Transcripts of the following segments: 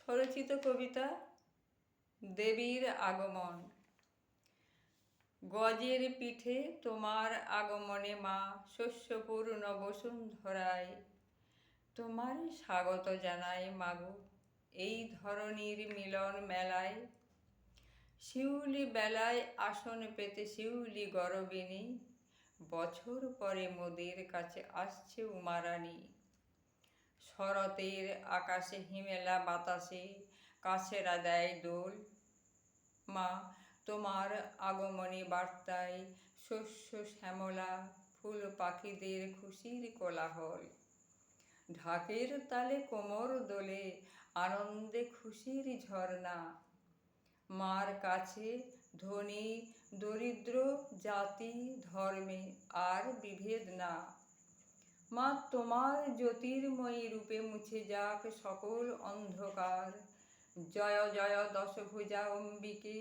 স্বরচিত কবিতা দেবীর আগমন। গজের পিঠে তোমার আগমনে মা, শস্যপূর্ণ বসুন্ধরায় তোমার স্বাগত জানাই মাগো এই ধরনীর মিলন মেলায়। শিউলি বেলায় আসন পেতে শিউলি গরবিনী, বছর পরে মোদের কাছে আসছে উমারানী। শরতের আকাশে হিমেলা বাতাসে কাছেরা দেয় দোল, মা তোমার আগমনী বার্তায় শস্য শ্যামলা, ফুল পাখিদের খুশির কোলাহল। ঢাকের তালে কোমর দোলে আনন্দে খুশির ঝর্ণা, মার কাছে ধনী দরিদ্র জাতি ধর্মে আর বিভেদ না। মা তোমার জ্যোতির্ময়ী রূপে মুছে যাক সকল অন্ধকার। জয় জয় দশভুজা অম্বিকে,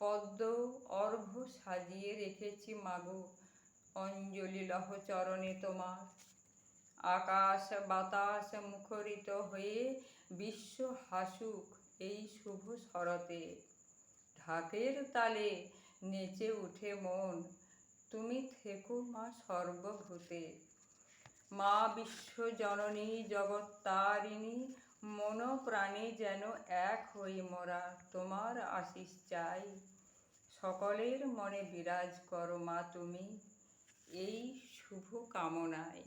পদ্ম অর্ঘ্য সাজিয়ে রেখেছি মাগো অঞ্জলি লহ চরণে তোমার। আকাশ বাতাস মুখরিত হয়ে বিশ্ব হাসুক এই শুভ শরতে। ঢাকের তালে নেচে উঠে মন, তুমি থেকো মা সর্বভূতে। মা বিশ্বজননী জগত্তারিণী, মন প্রাণে যেন এক হই মোরা তোমার আশিস চাই। সকলের মনে বিরাজ করো মা তুমি এই শুভ কামনায়।